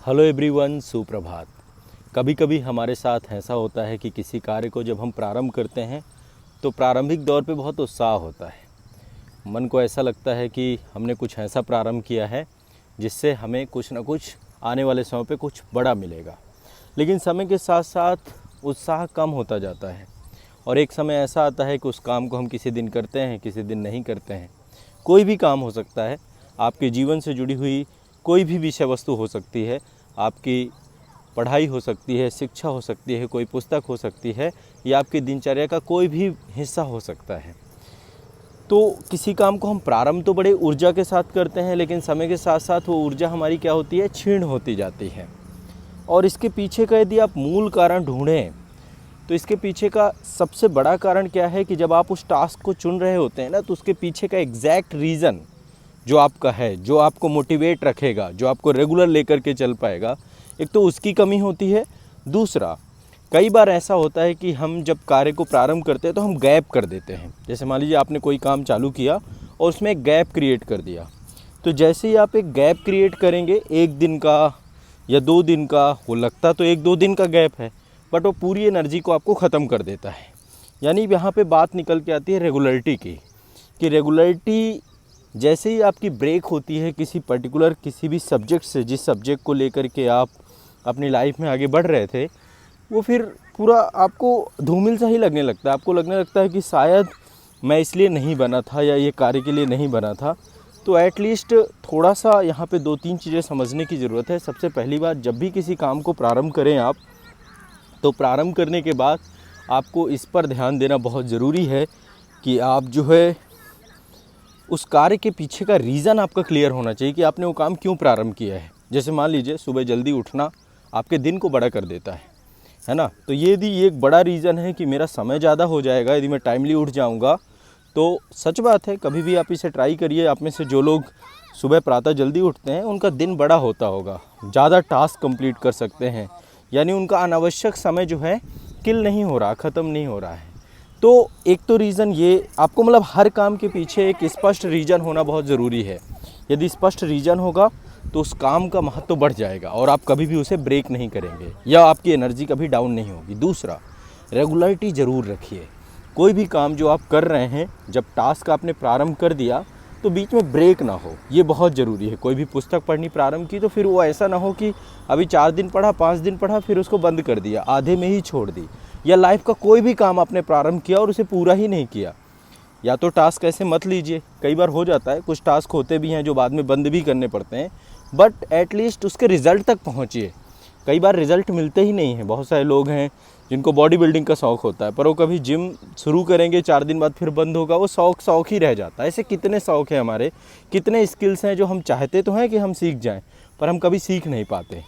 Hello everyone, सुप्रभात। कभी कभी हमारे साथ ऐसा होता है कि किसी कार्य को जब हम प्रारंभ करते हैं तो प्रारंभिक दौर पे बहुत उत्साह होता है। मन को ऐसा लगता है कि हमने कुछ ऐसा प्रारंभ किया है जिससे हमें कुछ ना कुछ आने वाले समय पे कुछ बड़ा मिलेगा। लेकिन समय के साथ साथ उत्साह कम होता जाता है और एक समय ऐसा आता है कि उस काम को हम किसी दिन करते हैं, किसी दिन नहीं करते हैं। कोई भी काम हो सकता है, आपके जीवन से जुड़ी हुई कोई भी विषय वस्तु हो सकती है, आपकी पढ़ाई हो सकती है, शिक्षा हो सकती है, कोई पुस्तक हो सकती है या आपकी दिनचर्या का कोई भी हिस्सा हो सकता है। तो किसी काम को हम प्रारंभ तो बड़े ऊर्जा के साथ करते हैं, लेकिन समय के साथ साथ वो ऊर्जा हमारी क्या होती है, क्षीण होती जाती है। और इसके पीछे का यदि आप मूल कारण ढूंढें तो इसके पीछे का सबसे बड़ा कारण क्या है कि जब आप उस टास्क को चुन रहे होते हैं ना, तो उसके पीछे का एग्जैक्ट रीज़न जो आपका है, जो आपको मोटिवेट रखेगा, जो आपको रेगुलर लेकर के चल पाएगा, एक तो उसकी कमी होती है। दूसरा, कई बार ऐसा होता है कि हम जब कार्य को प्रारंभ करते हैं तो हम गैप कर देते हैं। जैसे मान लीजिए आपने कोई काम चालू किया और उसमें एक गैप क्रिएट कर दिया, तो जैसे ही आप एक गैप क्रिएट करेंगे, 1 दिन का या 2 दिन का, वो लगता तो 1-2 दिन का गैप है, बट वो पूरी एनर्जी को आपको ख़त्म कर देता है। यानी यहाँ पे बात निकल के आती है रेगुलरिटी की, कि रेगुलरिटी जैसे ही आपकी ब्रेक होती है किसी भी सब्जेक्ट से, जिस सब्जेक्ट को लेकर के आप अपनी लाइफ में आगे बढ़ रहे थे, वो फिर पूरा आपको धूमिल सा ही लगने लगता है। आपको लगने लगता है कि शायद मैं इसलिए नहीं बना था या ये कार्य के लिए नहीं बना था। तो एटलीस्ट थोड़ा सा यहाँ पे 2-3 चीज़ें समझने की ज़रूरत है। सबसे पहली बात, जब भी किसी काम को प्रारंभ करें आप, तो प्रारंभ करने के बाद आपको इस पर ध्यान देना बहुत ज़रूरी है कि आप जो है उस कार्य के पीछे का रीज़न आपका क्लियर होना चाहिए कि आपने वो काम क्यों प्रारंभ किया है। जैसे मान लीजिए सुबह जल्दी उठना आपके दिन को बड़ा कर देता है ना। तो ये यदि एक बड़ा रीज़न है कि मेरा समय ज़्यादा हो जाएगा यदि मैं टाइमली उठ जाऊँगा, तो सच बात है, कभी भी आप इसे ट्राई करिए। आप में से जो लोग सुबह प्रातः जल्दी उठते हैं उनका दिन बड़ा होता होगा, ज़्यादा टास्क कंप्लीट कर सकते हैं, यानी उनका अनावश्यक समय जो है किल नहीं हो रहा, ख़त्म नहीं हो रहा है। तो एक तो रीज़न ये आपको, मतलब हर काम के पीछे एक स्पष्ट रीज़न होना बहुत ज़रूरी है। यदि स्पष्ट रीज़न होगा तो उस काम का महत्व बढ़ जाएगा और आप कभी भी उसे ब्रेक नहीं करेंगे या आपकी एनर्जी कभी डाउन नहीं होगी। दूसरा, रेगुलरिटी ज़रूर रखिए। कोई भी काम जो आप कर रहे हैं, जब टास्क आपने प्रारंभ कर दिया तो बीच में ब्रेक ना हो, ये बहुत ज़रूरी है। कोई भी पुस्तक पढ़नी प्रारंभ की तो फिर वो ऐसा ना हो कि अभी 4 दिन पढ़ा, 5 दिन पढ़ा, फिर उसको बंद कर दिया, आधे में ही छोड़ दी। या लाइफ का कोई भी काम आपने प्रारंभ किया और उसे पूरा ही नहीं किया, या तो टास्क ऐसे मत लीजिए। कई बार हो जाता है, कुछ टास्क होते भी हैं जो बाद में बंद भी करने पड़ते हैं, बट एटलीस्ट उसके रिज़ल्ट तक पहुँचिए। कई बार रिज़ल्ट मिलते ही नहीं हैं। बहुत सारे लोग हैं जिनको बॉडी बिल्डिंग का शौक़ होता है, पर वो कभी जिम शुरू करेंगे, 4 दिन बाद फिर बंद होगा, वो शौक़ ही रह जाता है। ऐसे कितने शौक़ हैं हमारे, कितने स्किल्स हैं जो हम चाहते तो हैं कि हम सीख जाएं, पर हम कभी सीख नहीं पाते।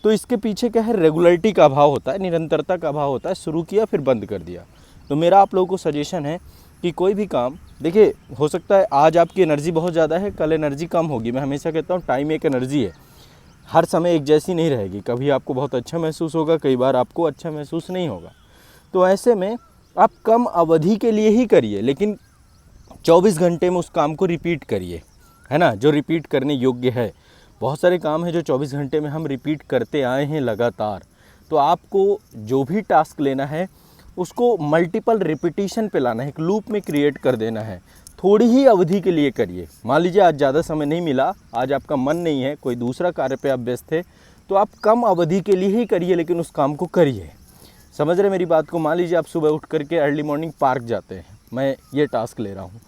तो इसके पीछे क्या है, रेगुलरिटी का अभाव होता है, निरंतरता का अभाव होता है। शुरू किया फिर बंद कर दिया। तो मेरा आप लोगों को सजेशन है कि कोई भी काम, देखिए हो सकता है आज आपकी एनर्जी बहुत ज़्यादा है, कल एनर्जी कम होगी। मैं हमेशा कहता हूँ टाइम एक एनर्जी है, हर समय एक जैसी नहीं रहेगी। कभी आपको बहुत अच्छा महसूस होगा, कई बार आपको अच्छा महसूस नहीं होगा। तो ऐसे में आप कम अवधि के लिए ही करिए, लेकिन 24 घंटे में उस काम को रिपीट करिए, है ना, जो रिपीट करने योग्य है। बहुत सारे काम हैं जो 24 घंटे में हम रिपीट करते आए हैं लगातार। तो आपको जो भी टास्क लेना है उसको मल्टीपल रिपीटिशन पे लाना है, एक लूप में क्रिएट कर देना है। थोड़ी ही अवधि के लिए करिए। मान लीजिए आज ज़्यादा समय नहीं मिला, आज आपका मन नहीं है, कोई दूसरा कार्य पे आप व्यस्त थे, तो आप कम अवधि के लिए ही करिए, लेकिन उस काम को करिए। समझ रहे मेरी बात को। मान लीजिए आप सुबह उठ करके अर्ली मॉर्निंग पार्क जाते हैं, मैं ये टास्क ले रहा हूँ,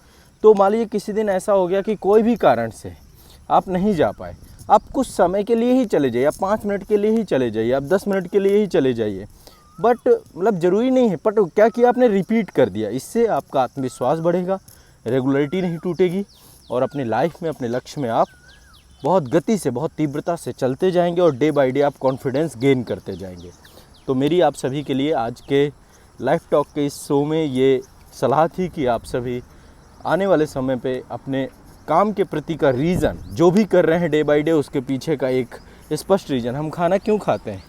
तो मान लीजिए किसी दिन ऐसा हो गया कि कोई भी कारण से आप नहीं जा पाए, आप कुछ समय के लिए ही चले जाइए, आप 5 मिनट के लिए ही चले जाइए, आप 10 मिनट के लिए ही चले जाइए, बट मतलब ज़रूरी नहीं है। बट क्या किया आपने, रिपीट कर दिया। इससे आपका आत्मविश्वास बढ़ेगा, रेगुलरिटी नहीं टूटेगी और अपनी लाइफ में, अपने लक्ष्य में आप बहुत गति से, बहुत तीव्रता से चलते जाएंगे और डे बाय डे आप कॉन्फिडेंस गेन करते जाएंगे। तो मेरी आप सभी के लिए आज के लाइफ टॉक के इस शो में ये सलाह थी कि आप सभी आने वाले समय पे अपने काम के प्रति का रीज़न, जो भी कर रहे हैं डे बाय डे, उसके पीछे का एक स्पष्ट रीज़न। हम खाना क्यों खाते हैं,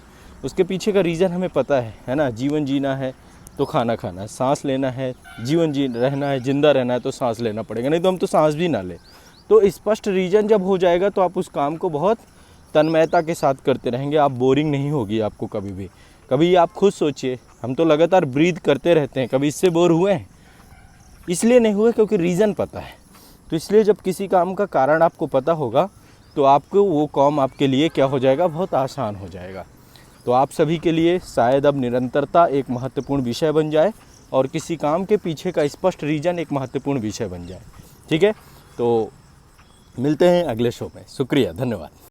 उसके पीछे का रीज़न हमें पता है ना। जीवन जीना है तो खाना खाना है, सांस लेना है, रहना है, जिंदा रहना है तो सांस लेना पड़ेगा, नहीं तो हम तो सांस भी ना लें। तो स्पष्ट रीज़न जब हो जाएगा तो आप उस काम को बहुत तन्मयता के साथ करते रहेंगे, आप बोरिंग नहीं होगी आपको कभी भी। कभी आप खुद सोचिए, हम तो लगातार ब्रीथ करते रहते हैं, कभी इससे बोर हुए हैं? इसलिए नहीं हुए क्योंकि रीज़न पता है। तो इसलिए जब किसी काम का कारण आपको पता होगा तो आपको वो काम आपके लिए क्या हो जाएगा, बहुत आसान हो जाएगा। तो आप सभी के लिए शायद अब निरंतरता एक महत्वपूर्ण विषय बन जाए और किसी काम के पीछे का स्पष्ट रीज़न एक महत्वपूर्ण विषय बन जाए। ठीक है, तो मिलते हैं अगले शो में। शुक्रिया, धन्यवाद।